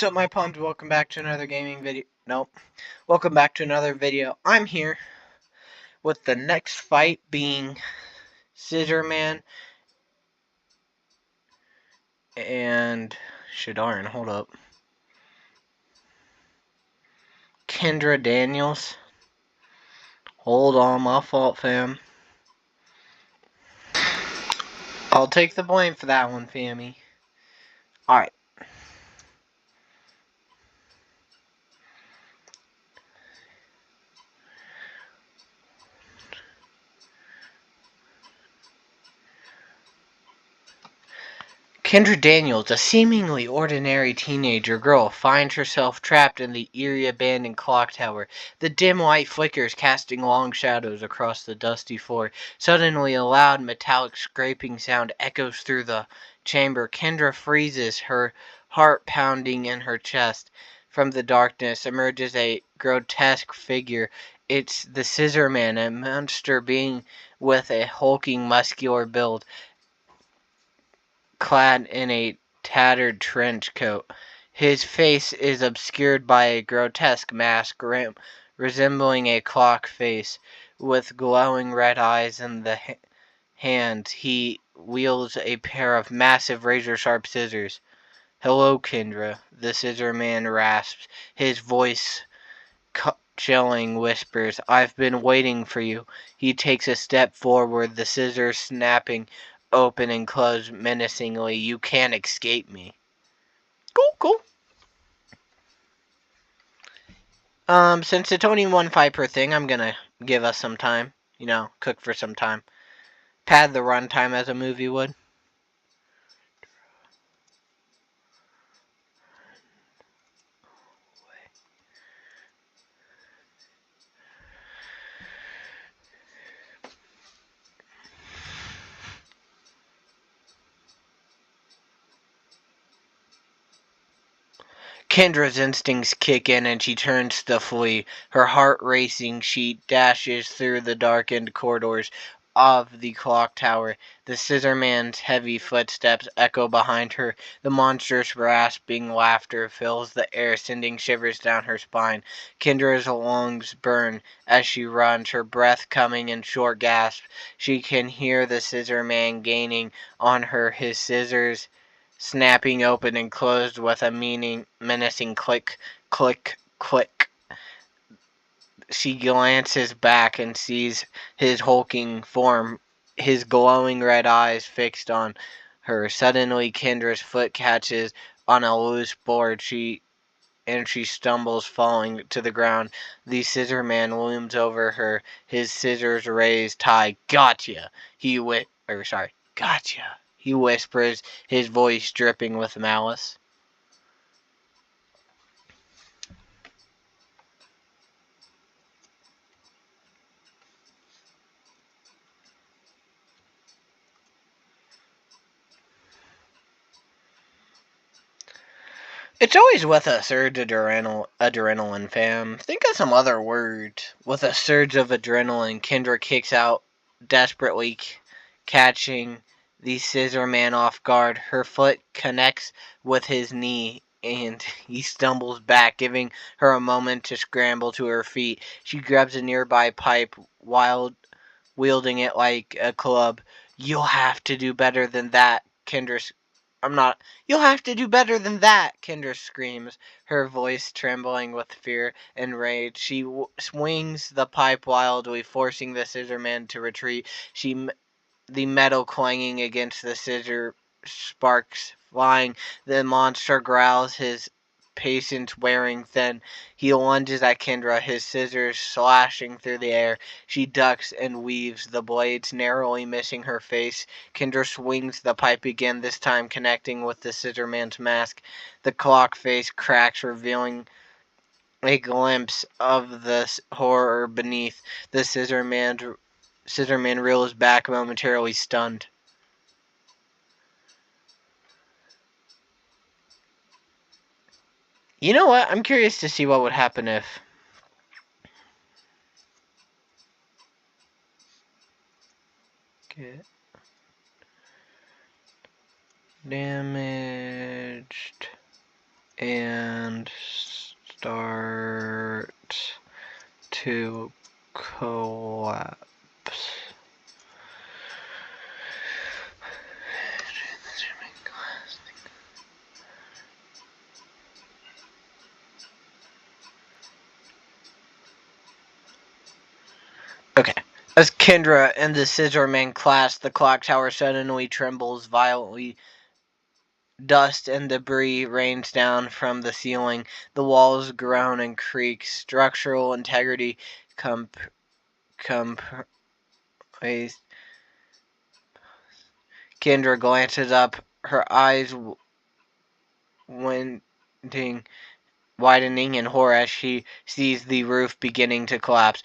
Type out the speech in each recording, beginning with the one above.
What's up, my puns? Welcome back to another gaming video. Nope. Welcome back to another video. I'm here with the next fight being Scissor Man and Shadarin. Hold up. Kendra Daniels. Hold on, my fault, fam. I'll take the blame for that one, fammy. Alright. Kendra Daniels, a seemingly ordinary teenager girl, finds herself trapped in the eerie abandoned clock tower. The dim light flickers, casting long shadows across the dusty floor. Suddenly, a loud metallic scraping sound echoes through the chamber. Kendra freezes, her heart pounding in her chest. From the darkness emerges a grotesque figure. It's the Scissor Man, a monster being with a hulking, muscular build, clad in a tattered trench coat. His face is obscured by a grotesque mask resembling a clock face. With glowing red eyes in the hands, he wields a pair of massive razor-sharp scissors. "Hello, Kendra," the Scissor Man rasps, his voice chilling whispers. "I've been waiting for you." He takes a step forward, the scissors snapping open and close menacingly. "You can't escape me." Cool. Since it's only one fight per thing, I'm gonna give us some time. Cook for some time. Pad the runtime as a movie would. Kendra's instincts kick in and she turns to flee. Her heart racing, she dashes through the darkened corridors of the clock tower. The Scissor Man's heavy footsteps echo behind her. The monster's rasping laughter fills the air, sending shivers down her spine. Kendra's lungs burn as she runs, her breath coming in short gasps. She can hear the Scissor Man gaining on her, his scissors snapping open and closed with a menacing click, click, click. She glances back and sees his hulking form, his glowing red eyes fixed on her. Suddenly, Kendra's foot catches on a loose board. She stumbles, falling to the ground. The Scissor Man looms over her, his scissors raised high. "Gotcha!" Gotcha, he whispers, his voice dripping with malice. It's always with a surge of adrenaline, fam. Think of some other words. With a surge of adrenaline, Kendra kicks out, desperately catching the Scissor Man off guard. Her foot connects with his knee, and he stumbles back, giving her a moment to scramble to her feet. She grabs a nearby pipe, while wielding it like a club. "You'll have to do better than that," I'm not. "You'll have to do better than that," Kendra screams, her voice trembling with fear and rage. She swings the pipe wildly, forcing the Scissor Man to retreat. The metal clanging against the scissor, sparks flying. The monster growls, his patience wearing thin. He lunges at Kendra, his scissors slashing through the air. She ducks and weaves, the blades narrowly missing her face. Kendra swings the pipe again, this time connecting with the Scissor Man's mask. The clock face cracks, revealing a glimpse of the horror beneath. The Scissor Man reels back, momentarily stunned. You know what? I'm curious to see what would happen if... Get damaged and start to collapse. Okay. As Kendra and the Scissor Man clash, the clock tower suddenly trembles violently. Dust and debris rains down from the ceiling. The walls groan and creak. Structural integrity compromised. Kendra glances up, her eyes widening in horror as she sees the roof beginning to collapse.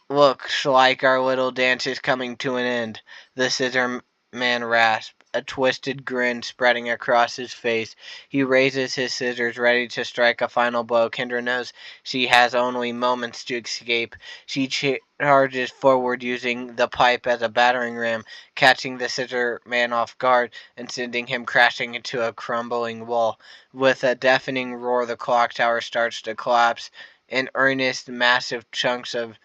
Looks like our little dance is coming to an end, the Scissor Man rasped, a twisted grin spreading across his face. He raises his scissors, ready to strike a final blow. Kendra knows she has only moments to escape. She charges forward using the pipe as a battering ram, catching the Scissor Man off guard and sending him crashing into a crumbling wall. With a deafening roar, the clock tower starts to collapse. In earnest, massive chunks of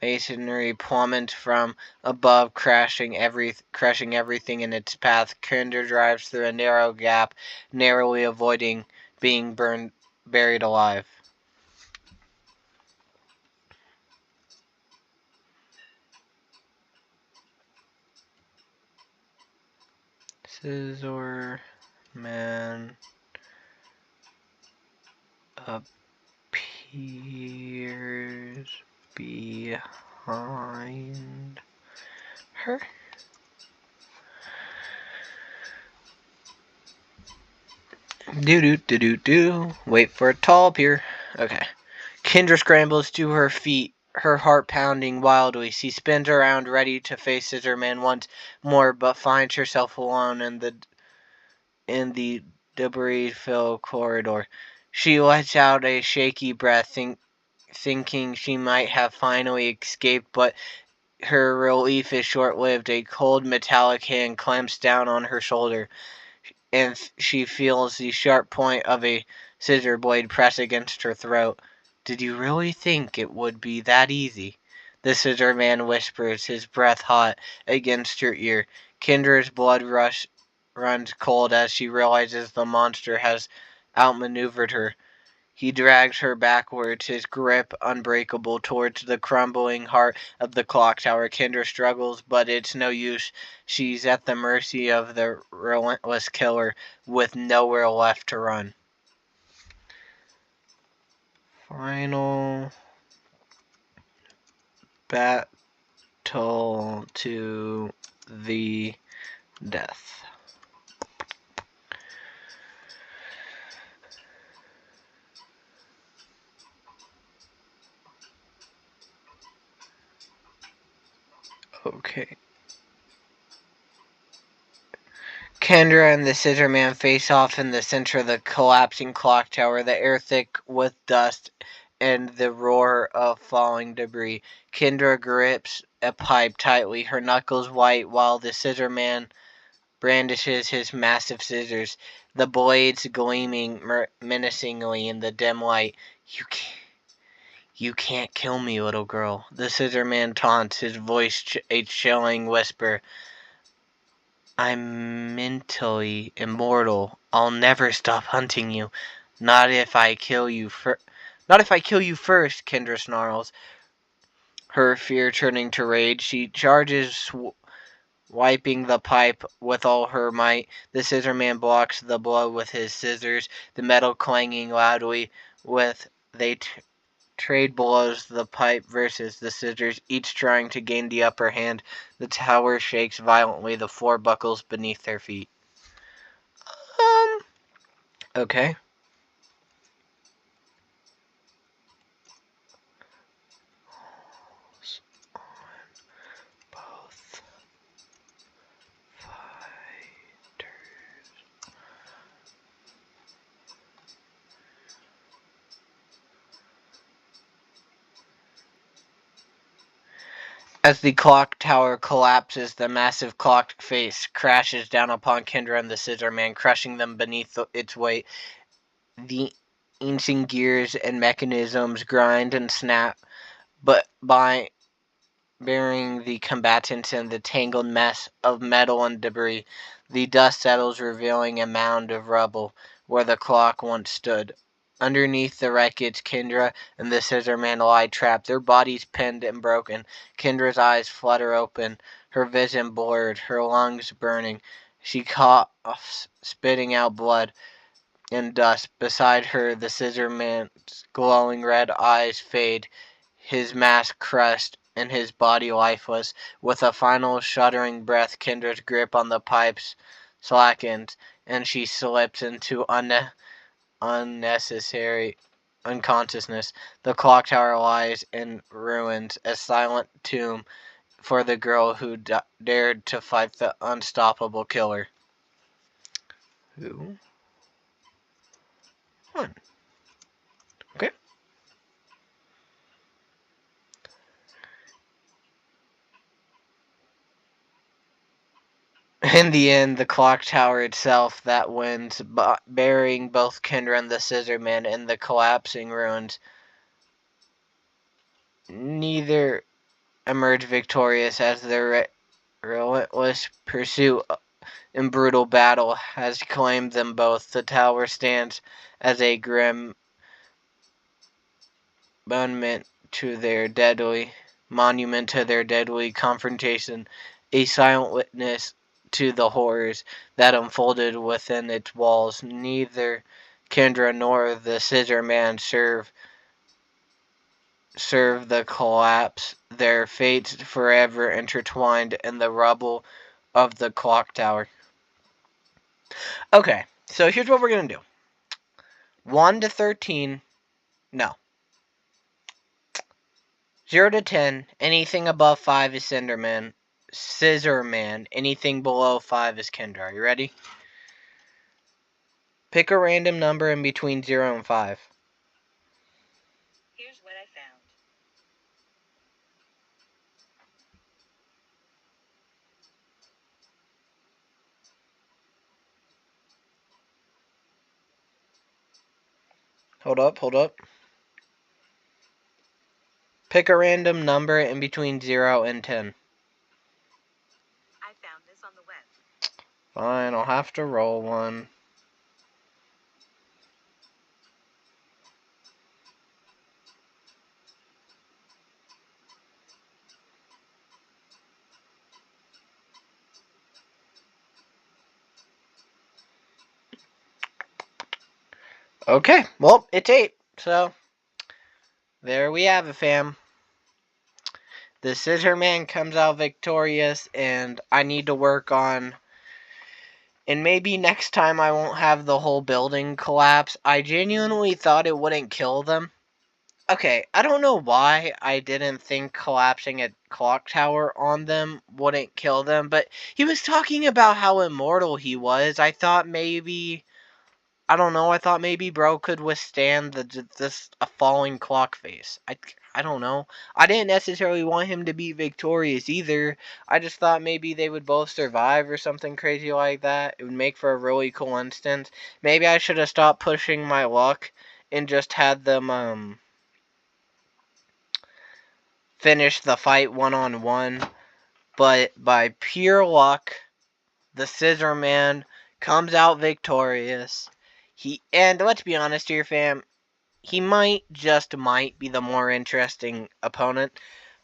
masonry plummet from above, crushing everything in its path. Kendra drives through a narrow gap, narrowly avoiding being buried alive. Scissor Man appears behind her. Do. Wait for it to appear. Okay. Kendra scrambles to her feet, her heart pounding wildly. She spins around, ready to face Scissor Man once more, but finds herself alone in the debris-filled corridor. She lets out a shaky breath, thinking she might have finally escaped, but her relief is short-lived. A cold metallic hand clamps down on her shoulder, and she feels the sharp point of a scissor blade press against her throat. Did you really think it would be that easy? The Scissor Man whispers, his breath hot against her ear. Kendra's blood runs cold as she realizes the monster has outmaneuvered her. He drags her backwards, his grip unbreakable, towards the crumbling heart of the clock tower. Kendra struggles, but it's no use. She's at the mercy of the relentless killer, with nowhere left to run. Final battle to the death. Okay. Kendra and the Scissor Man face off in the center of the collapsing clock tower, the air thick with dust and the roar of falling debris. Kendra grips a pipe tightly, her knuckles white, while the Scissor Man brandishes his massive scissors, the blades gleaming menacingly in the dim light. You can't kill me, little girl, the Scissor Man taunts, his voice a chilling whisper. I'm mentally immortal. I'll never stop hunting you. Not if I kill you first. Not if I kill you first, Kendra snarls, her fear turning to rage. She charges, wiping the pipe with all her might. The Scissor Man blocks the blow with his scissors, the metal clanging loudly with they trade blows, the pipe versus the scissors, each trying to gain the upper hand. The tower shakes violently, the floor buckles beneath their feet. Okay. Both fighters. As the clock tower collapses, the massive clock face crashes down upon Kendra and the Scissor Man, crushing them beneath its weight. The ancient gears and mechanisms grind and snap, but by burying the combatants in the tangled mess of metal and debris, the dust settles, revealing a mound of rubble where the clock once stood. Underneath the wreckage, Kendra and the Scissor Man lie trapped, their bodies pinned and broken. Kendra's eyes flutter open, her vision blurred, her lungs burning. She coughs, spitting out blood and dust. Beside her, the Scissor Man's glowing red eyes fade, his mask crushed and his body lifeless. With a final shuddering breath, Kendra's grip on the pipes slackens, and she slips into unnecessary unconsciousness. The clock tower lies in ruins, a silent tomb for the girl who dared to fight the unstoppable killer. Who? One. Okay. In the end, the clock tower itself that wins, burying both Kendra and the Scissor Man in the collapsing ruins. Neither emerge victorious, as their relentless pursuit and brutal battle has claimed them both. The tower stands as a grim monument to their deadly confrontation, a silent witness to the horrors that unfolded within its walls. Neither Kendra nor the Scissor Man serve the collapse, their fates forever intertwined in the rubble of the clock tower. Okay, so here's what we're going to do. 1 to 13, no. 0 to 10, anything above 5 is Scissor Man. Anything below 5 is Kendra. Are you ready? Pick a random number in between 0 and 5. Here's what I found. Hold up. Pick a random number in between 0 and 10. I found this on the web. Fine, I'll have to roll one. Okay, well, it's 8. So, there we have it, fam. The Scissor Man comes out victorious, and I need to work on... And maybe next time I won't have the whole building collapse. I genuinely thought it wouldn't kill them. Okay, I don't know why I didn't think collapsing a clock tower on them wouldn't kill them, but he was talking about how immortal he was. I thought maybe... I don't know, I thought maybe bro could withstand a falling clock face. I don't know. I didn't necessarily want him to be victorious either. I just thought maybe they would both survive or something crazy like that. It would make for a really cool instance. Maybe I should have stopped pushing my luck and just had them finish the fight one-on-one. But by pure luck, the Scissor Man comes out victorious. And let's be honest here, fam, he might be the more interesting opponent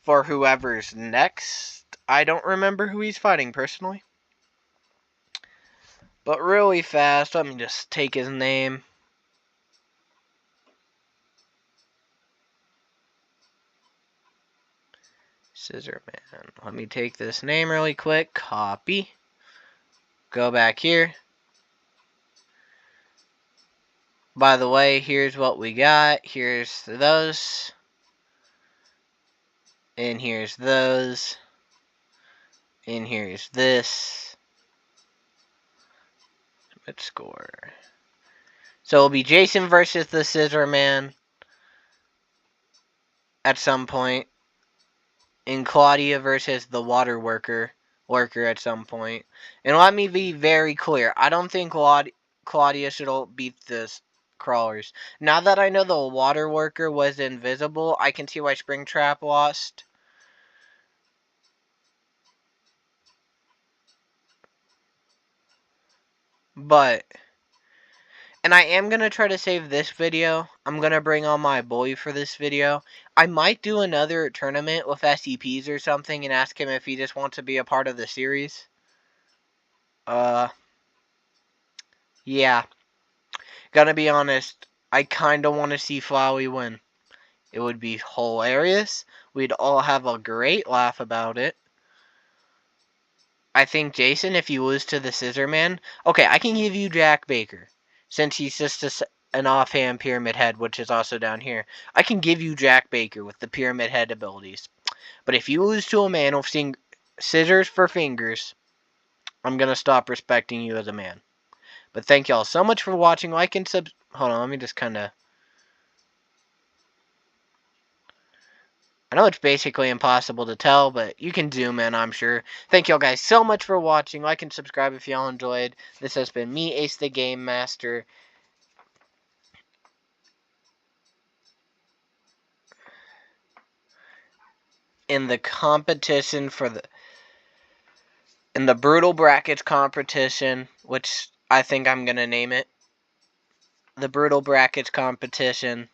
for whoever's next. I don't remember who he's fighting personally. But really fast, let me just take his name. Scissor Man. Let me take this name really quick. Copy. Go back here. By the way, here's what we got. Here's those. And here's those. And here's this. Let's score. So it'll be Jason versus the Scissor Man at some point. And Claudia versus the Water Worker worker at some point. And let me be very clear. I don't think Claudia should beat the crawlers. Now that I know the water worker was invisible, I can see why Springtrap lost. But, and I am going to try to save this video. I'm going to bring on my boy for this video. I might do another tournament with SCPs or something and ask him if he just wants to be a part of the series. Yeah. Gonna be honest, I kinda want to see Flowey win. It would be hilarious. We'd all have a great laugh about it. I think, Jason, if you lose to the Scissor Man... Okay, I can give you Jack Baker. Since he's just an offhand Pyramid Head, which is also down here. I can give you Jack Baker with the Pyramid Head abilities. But if you lose to a man with scissors for fingers, I'm gonna stop respecting you as a man. But thank y'all so much for watching. Like and Hold on, let me just kinda... I know it's basically impossible to tell, but you can zoom in, I'm sure. Thank y'all guys so much for watching. Like and subscribe if y'all enjoyed. This has been me, Ace the Game Master. In the competition in the Brutal Brackets competition, which I think I'm going to name it. The Brutal Brackets competition.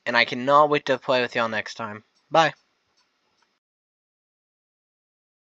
And I cannot wait to play with y'all next time. Bye.